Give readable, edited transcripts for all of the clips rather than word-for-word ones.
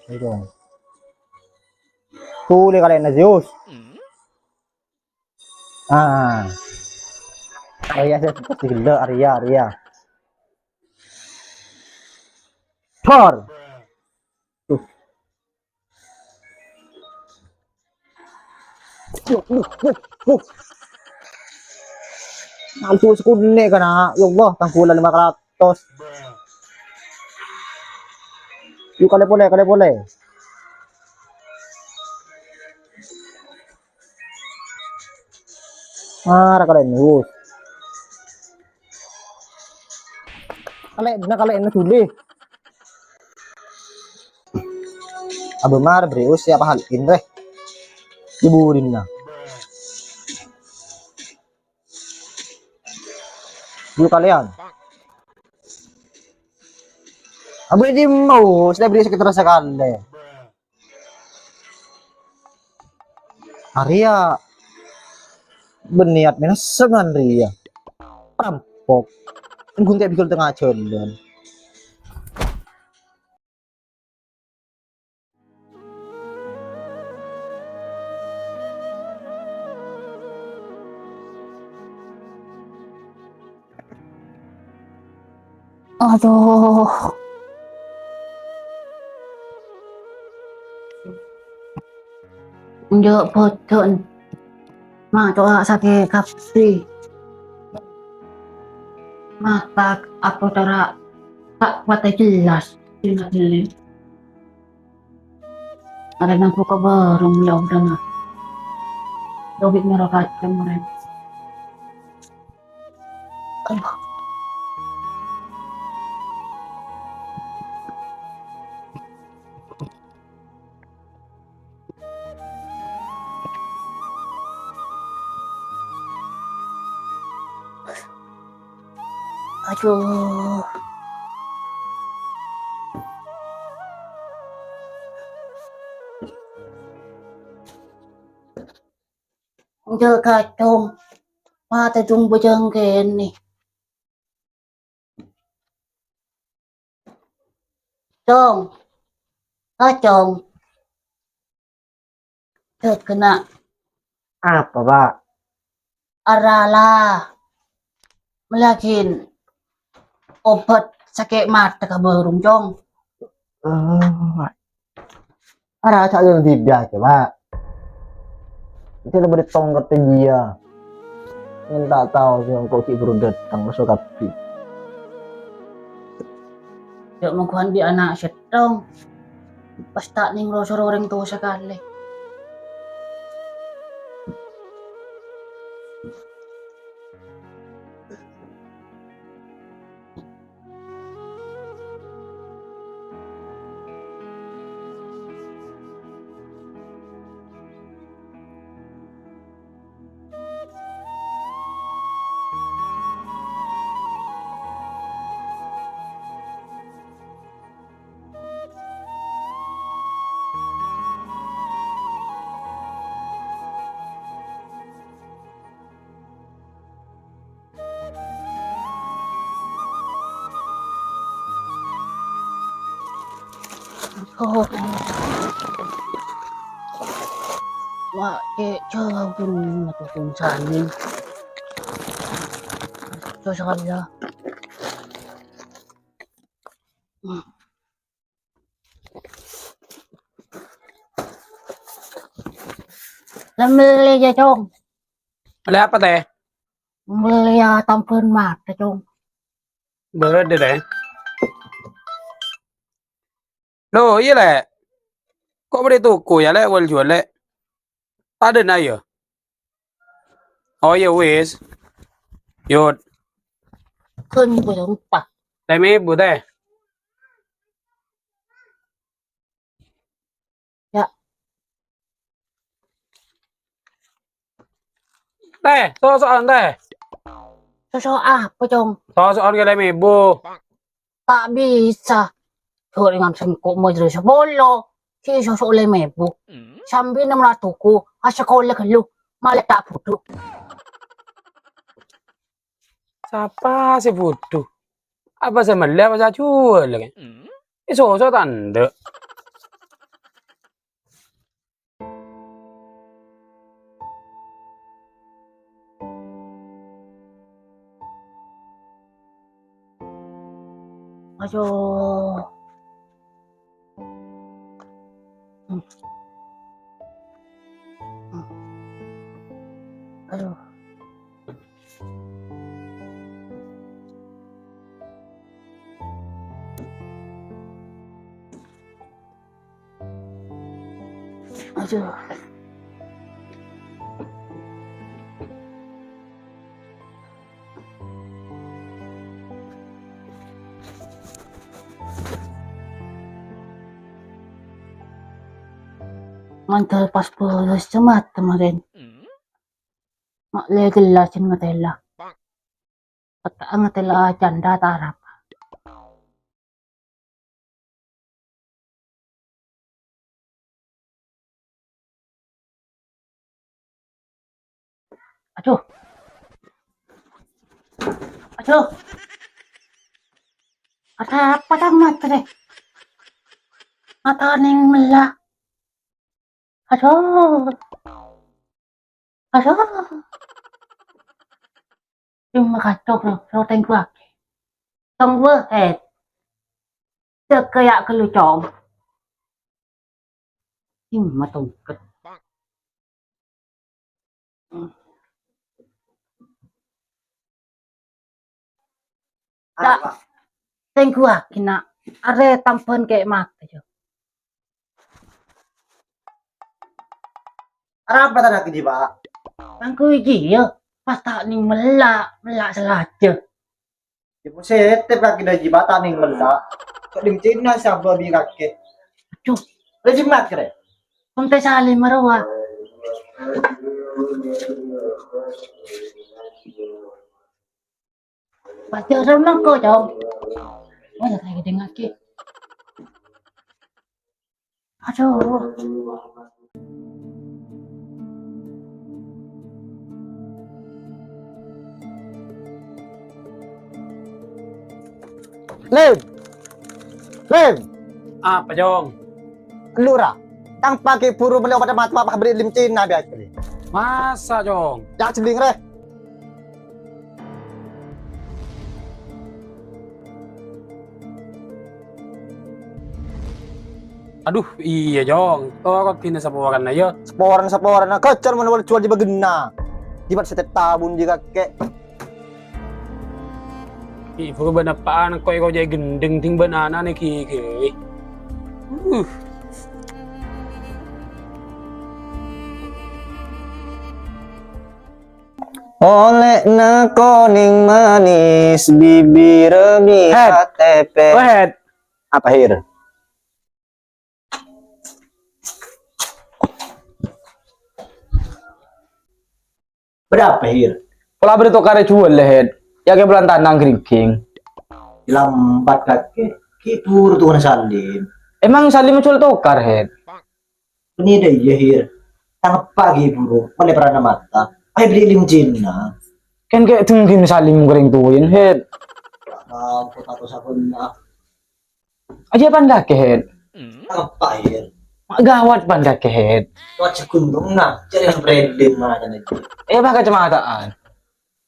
Ito. Huli kalian na Zeus. Ah. Arya saya gila Arya. Thor. Tuh. Alto sekune ka na. Ya Allah, tangkulan 500. Yuk kali boleh. Marah kalian Zeus. Kalian na tuli. Aba mar breus siapa hal inre. Iburin na. Yuk kalian. Aba di mau, sudah beri sekitar sekali. Arya berniat menesengan Ria. Perampok. Gunting bikul tengah jalan. Aduh, njok boten. Mak sakit kapi. Mata aku tara tak kuat jelas. Tidak jelas. Ada nampu kabar mulai udah. Dobit merokat kemarin. Aduh. Njok kacung. Mata tung bujang kene. Cong. Kacung. Kena Apa, Pak? arala. Melakin obat sakit mata ka barung Cong. Ara sa yung tidak, Pak. Itu lebih ditongkat dia. Minta tahu sih kok baru datang masuk kapi. Yuk magkuhan di anak setong. Basta ning rosor-oreng to sekali. Oh. Mak jauh pun matutong sanin. Ito sa kanila. Lamili ya Cong. Ada apa teh? Beli ya tampun mata Cong. Berada deh. Loh, iya le. Kok beri toko ya le, wal jual le. Ada na ya? Oh ya wes. Yod. Kun belum pak. Temi bu teh. Ya. Teh, soal teh. Sosok apa Cong? Soal ka temi bu. Tak bisa. Dengan sengkok mo dito sa bolo. Si sosok le mebo. Sambil naman natuko. Asa ko le kalo. Malata puto. Siapa si bodoh? Apa saya melihat apa saya jual lagi? Ini sosok tanda. Aduh. Hmm. Hmm. Aduh. Aduh. Mantel pas pulas cemat kemarin. Mak legel cin ngatela. Kata ngatela canda tarap. Aduh. Aduh. Kata apa tang matre? Mata ning melah. Aduh. Aduh. Nhưng mà cả chọc rồi, rồi thành quả. Xong vơ hẹt. Được kaya ka lu chom. Nhưng mà tùng kịch. Dạ. Thành quả kina. Are tampan kayak mata jo. Apa tanda ke Pak? Ang kuy ya. Pas tak ning melak selaja. Di puset te pak kita jibata ning mela. Kading Cina sabab bi kake. Aduh. Lagi mat kere. Punta sali marawa. Pacaran lang ko jom. Wala tayo dengan ki. Aduh. Lem. Lem. Apa Jong? Kelura. Tang pakai puru beliau pada mata apa beri lim Cina biasa kali. Masa Jong? Ya celing re. Aduh, iya Jong. Oh, kok kini sapuakan na ya? Seporan kecer mana jual di bagena. Jibat setiap tabun jika kek. Ibu benapaan kau jadi gendeng ting banana nih kiki. Oleh na koning manis bibir mi KTP. Head. Apa hir? Berapa hir? Kalau beri tokare jual lehed, ya kayak bulan tanang kering. Lambat kakek. Kipur tuh salim. Emang Salim jual tokar head? Ini deh ya hir. Tangap pagi buru. Mulai pernah mata. Ay beli lim Cina. Kan kayak tungkin Salim kering tuin head. Mampu tato sakun na. Aja pan kake head. Tangap pa hir. Gawat pan kake head. Tuat sekundung na. Jadi yang branding mana kan itu. Bah kacamataan.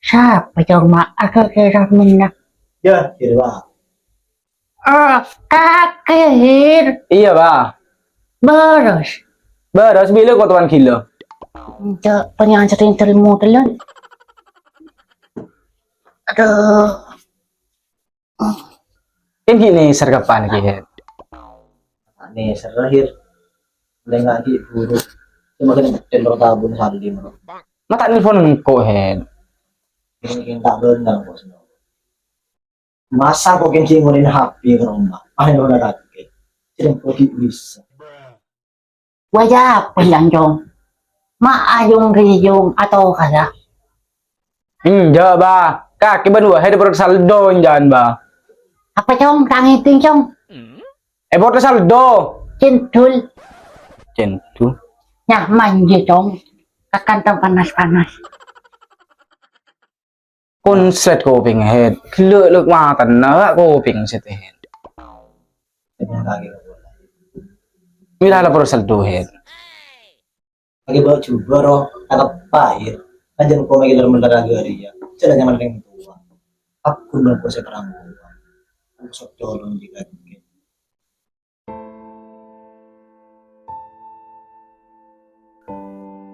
Siapa jong mak? Aku kira minna. Ya hir ba. Kakir. Iya bah. Beres. Beras bila kau tuan kilo. Cak penyancerin termu telan. Aduh. Kan gini sergapan ke head. Nih serahir. Mulai ngaji buru. Cuma kan tendor tabun salim. Mata nelfon kau head. Ini tak benar bos. Masa kok yang ngunin HP ke rumah? Ano na lagi? Silang pergi bisa. Wajah pelan jong. Maayong riyong atau kala. Ja bah. Kaki berdua head per saldo jangan bah. Apa jong? Tangiting jong. Per saldo. Cintul. Centu. Nyaman je jong. Kakantang panas-panas. Konslet kuping head. Luk matan na kuping set head. Mila la per saldo head. Lagi bawa coba roh, agak pahit. Anjan ko may dalam mendarat dia. Sila nyaman ring tua. Aku belum proses perang. Masuk tolong juga.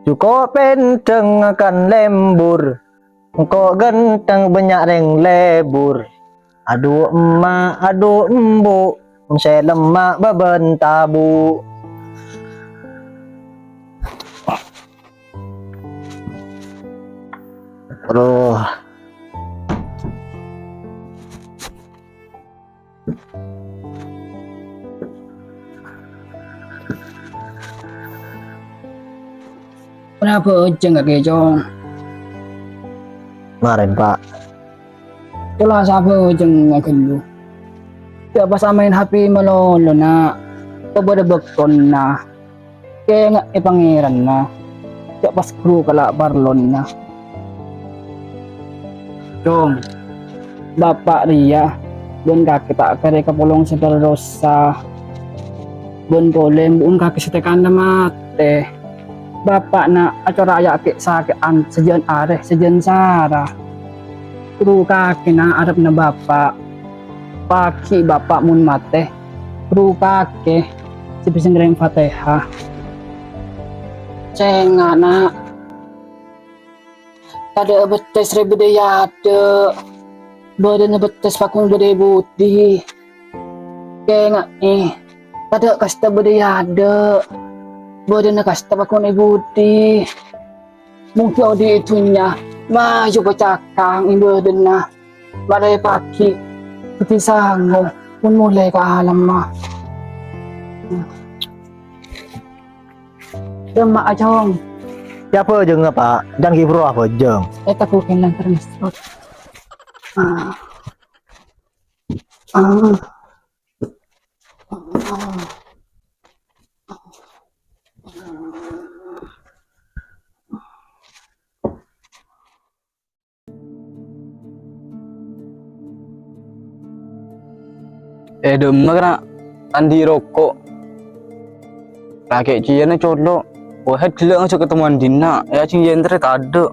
Cukup penteng akan lembur, kok genteng banyak reng lebur. Aduh emak, aduh embu, saya lemak babentabu. Aduh. Kenapa ujung gak kejong? Kemarin Pak, Itulah siapa ujung gak kelu. Tiap pas main HP melolo na. Coba ada bekon na. Kaya nga pangeran na. Tiap pas kru kala barlon na. Jom. Bapak Ria. Bun kaki tak kare kapulong sa Rosa. Bun kolem bun kaki sa tekan na mate. Bapak na acara ayake sakian sejen are sejen sara. Kru kaki na arap na bapak. Paki bapak mun mate. Kru kaki si pisengreng Fatihah. Cenga na. Kada betes rebedeyade. Badan betes pakung bede budi. Cenga kada kasta bedeyade. Badan kasta pakung budi. Mungkin di itunya. Maju bacakang ibadan na. Badai pagi. Pati sango. Pun mulai ke alam mah. Demak ajong. siapa jeng Pak? Jangan kibro apa jeng? Eta kukin lang terus. Ah. Ah. Demak na andi rokok. Laki cian na colo. Wah, gila aja ketemuan Dina. Ya cing yentre tak ada.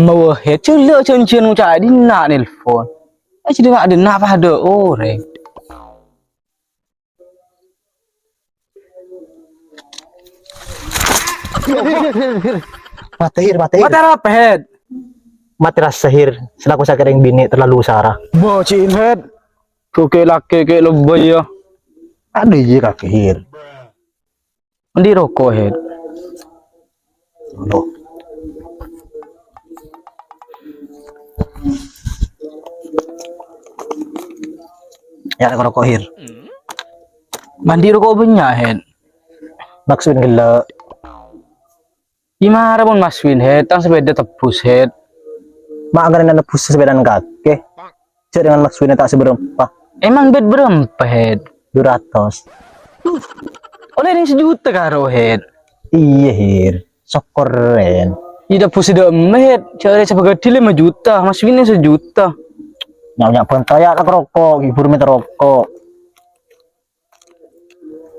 Wah, cula cian ucap Dina nelfon. Jadi mak ada apa ada orang. Matahir. Mata apa head? Mati rasa sihir selaku sakering bini terlalu usara. Bocin head. Kuke laki ke lebay ya. Aduh iya kakir. Andi rokok head. Loh. Ya kalau kohir. Mandi rokok banyak head. Maksudnya gila. Gimana pun Mas Win head, tang sepeda tebus head. Mak agar anda nebus sepedaan kaki. Cek dengan maksudnya tak seberapa. Emang bed berapa head? 200. Oleh yang sejuta karo head. Iya hir. Sokoren. Tidak pusi demi head. Cari sebagai 5 juta, Mas Win yang 1 juta. Nyak pentaya tak rokok, hibur meter rokok.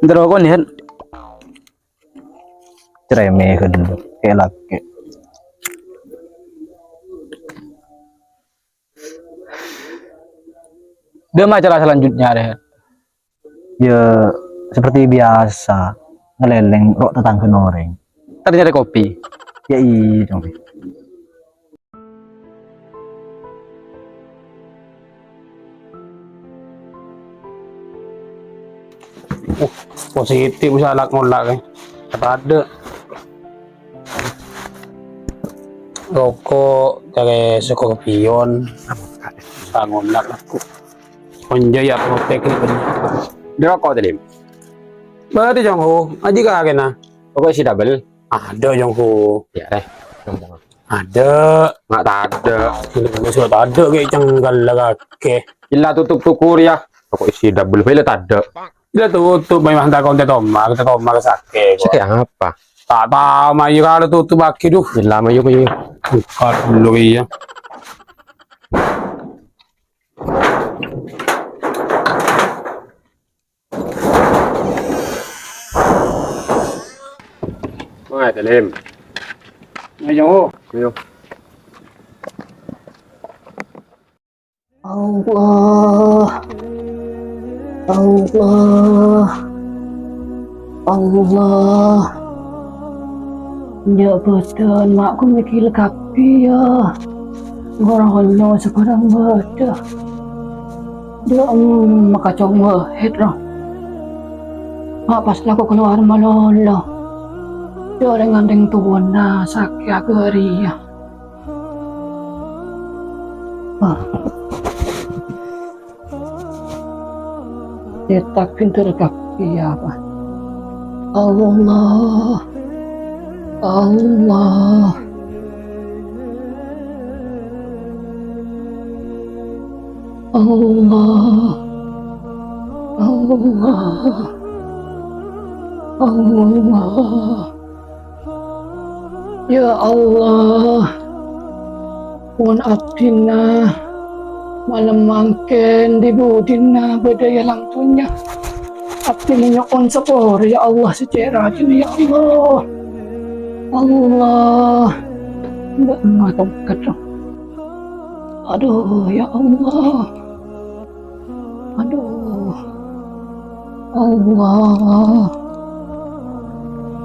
Ntar rokok nih head. Cereme ke dulu. Kayak laki. Dia acara selanjutnya deh. Ya seperti biasa ngeleleng rok tetangga noreng. Tadi cari kopi. Ya iya dong. Positif bisa lak ngolak kan. Kata ada. Rokok cari sekopion. Bisa ngolak aku. Konjay aku teknik bener. Dia rokok tadi. Berarti Jongho, aji kagak na. Rokok isi double. Ada Jongho. Ya deh. Ada. Nggak ada. Ini sudah ada kayak cenggal lah kake. Gila tutup tukur ya. Rokok isi double file tak ada. Dia tutup memang tak konten kita tomak sakit. Kayak apa? Tak tahu mayu kalau tutup baki duh. Gila mayu kayu. Buka dulu ya. Wah, telim. Ayo. Ayo. Allah, Allah, Allah. Ya betul, makku mikir kapi ya. Orang-orang sekarang betul. Dia makacau mahet lah. Mak pas aku keluar malolo. Dia orang ngandeng tuan na sakit agari ya. Dia tak pintar kaki apa. Allah, Allah. Allah, Allah, Allah. Ya Allah, pun abdina malam mangken di budina bedaya langtunya. Abdina nyokon sepor ya Allah secara ya Allah, Allah. Enggak ngatong kadang. Aduh ya Allah. Aduh. Allah.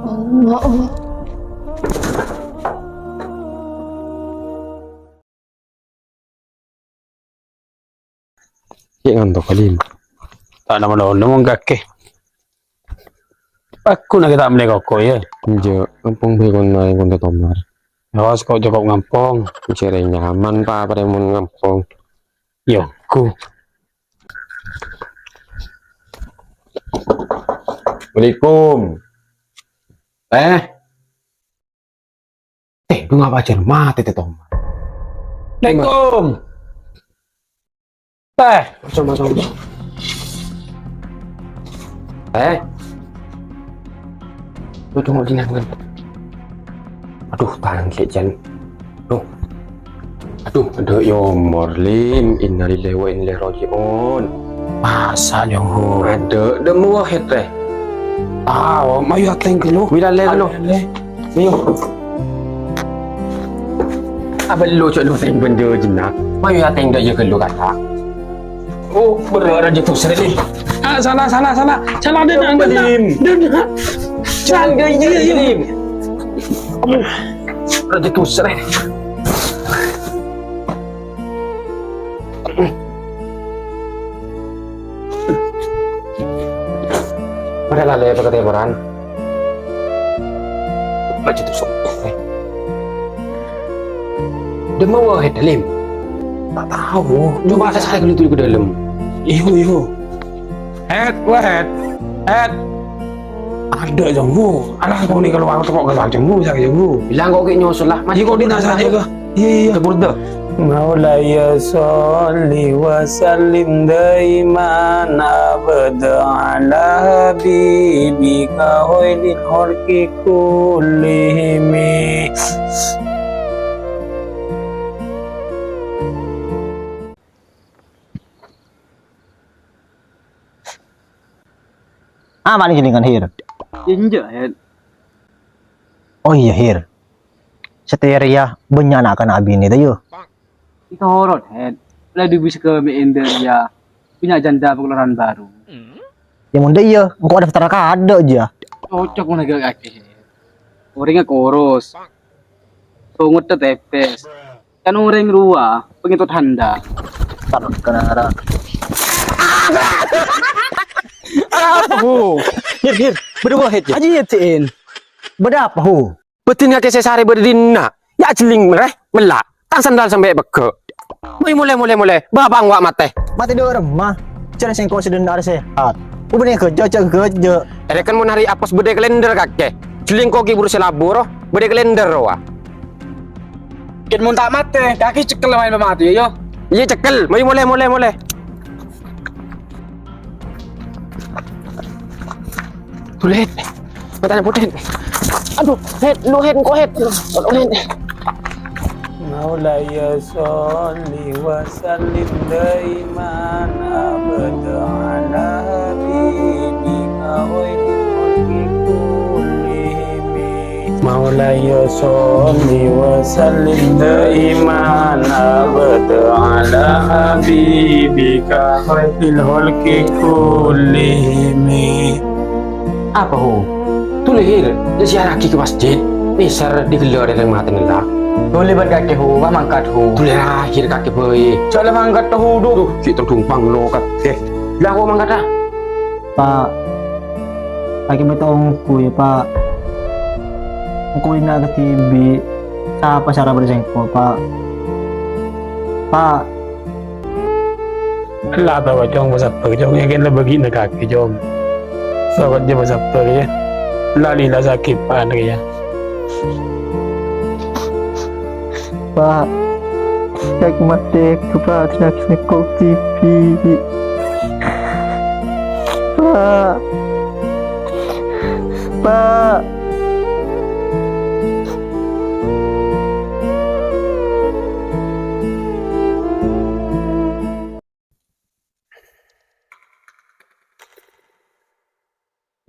Allah. Cik ngantuk kali. Tak nama lawan namun kake. Aku nak kita ambil koko ya. Jo, kampung bekon naik konta tomar. Awas kau cukup ngampong. Cere nyaman pa pada mun ngampung. Yo ku. Assalamualaikum. Lu ngapa aja mati teh tomar. Assalamualaikum. Teh. Masuk. Lu tunggu sini kan. Aduh, tahan kejan. Aduh, yo morlim, innalillahi wa inna ilaihi rajiun. Masa yo. Ada demu wahed teh. Mayu ateng kelu. Bila le lu. Mayu. Abang lu cak lu teng benda jenak. Mayu ateng dah je kelu kata. Oh, berada di tu sini. Salah dia nak Morlim. Jangan gini. Kamu raja tu serai. Mana lale pakai tebaran? Raja tu sok. Dia mau ke dalam? Tak tahu. Coba saya kali tu ke dalam. Ihu. Head. Ada jenggu. Alah kau ni kalau aku kok keluar jenggu saya jenggu. Bilang kau ke nyusul lah. Masih kau di nasa aja ke? Iya. Keburda. Maulaya salli wa sallim daiman abada ala habibika khairil khalqi kullihim. Mana jelingan Hir? Inja head. Oh iya Hir. Seteria benyanakan abi ni tayo. Kita horor head. Lagi bisa ke Meender ya. Punya janda pengeluaran baru. Yang munda iya, engkau ada daftar kada aja. Cocok mana gak kaki. Orangnya koros. Sungut tetepes. Kan orang rua, pengikut handa. Tak kena. Apa hu? Hir. Berdua head. Aji ya cien. Beda apa hu? Betin ngake sesare berdina. Ya celing mereh, melak. Tang sandal sampai beke. Mulai. Babang wak mate. Mati dua remah. Cara sing kau sedang ada sehat. Ubah kerja. Ada kan mau nari apos bede kalender kake. Celing koki buru selabur. Bede kalender wa. Ken mun tak mate, kaki cekel main mati yo. Iya cekel. Mulai. Tulet. Matanya putih. Aduh, lu head. Maulaya salli wa sallim daiman abada ala habibika khairil khalqi kullihim. مولاي صل وسلم دائما أبدا على حبيبك خير الخلق كلهم. Apa ho? Tulihir, ziarah ki ke masjid. Nisar digelar dalam mata nila. Boleh ban kaki ho, ba mangkat ho. Tulih akhir kaki boy. Cak mangkat tahu do. Kita tumpang lo kat. Lah ho mangkat dah. Pak, lagi betong ku ya Pak. Aku ini ke TV. Siapa cara berjengkol Pak? Pak, Allah tahu jom besar jom yang kita bagi nak kaki jom. Sahabat dia besar ya. Lali lah sakit pan ya. Pak, jak mati ke Pak, tidak sekok TV. Pak, Pak.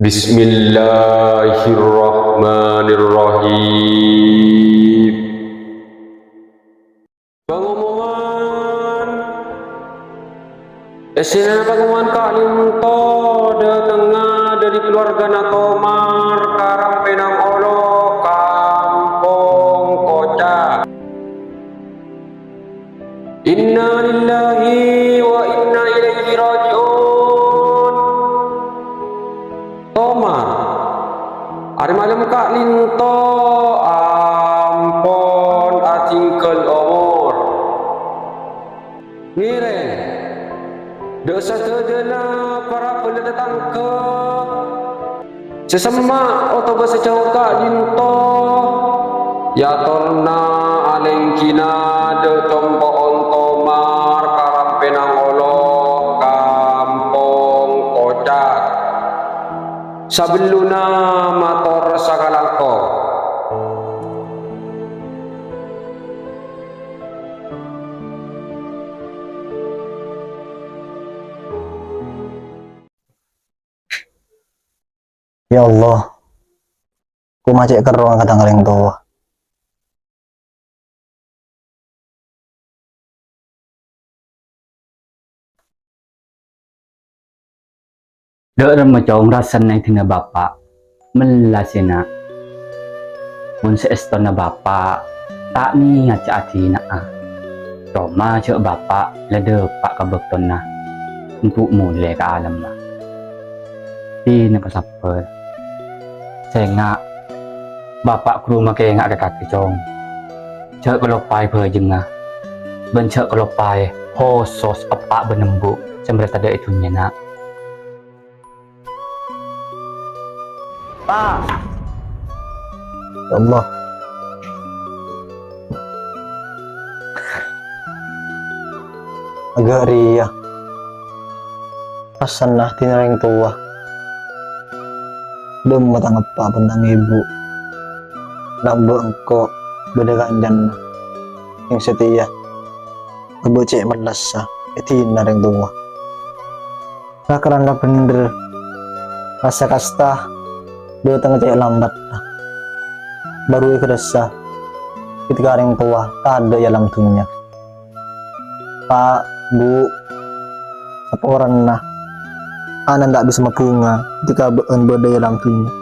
Bismillahirrahmanirrahim. Pengumuman. Esina pengumuman kalim to de tengah dari keluarga Natomar Karang Penang Olo Kampung Kocak. Inna lillahi wa inna ilaihi rajiun. Tomar hari malam Kak Linto ampon atingkel umur ngiren dosa terjena para pendatang ke sesemak atau sejauh Kak Linto ya torna alengkina de tompoon Tomar Karang Penang Olo Kampung Kocak Sabeluna mator sakalangko. Ya Allah, ku macet ke ruang kadang kaleng tua. Đỡ mà chọn ra sân này thì là bapak melasina mun seesto na bapak tak ni ngaca ati na Roma cek bapak lede pak kabekton na untuk mulai ke alam lah di na pasaper saya ngak bapak kru make ngak ke kaki cong cek kalau pai per jengah ben cek kalau pai hosos apa benembuk sembret ada itunya nak. Pak, ya Allah, agak ria, pasan lah tinareng tua, dem matang apa benang ibu, nak engkau beda kanjan yang setia, kebocek melasa, tinareng tua, nak kerana bener, rasa kasta. Dia tengah cek lambat baru kerasa ketika orang tua tak ada dalam dunia. Pak, Bu, apa orang nah anak tak bisa bunga ketika berdaya dalam dunia.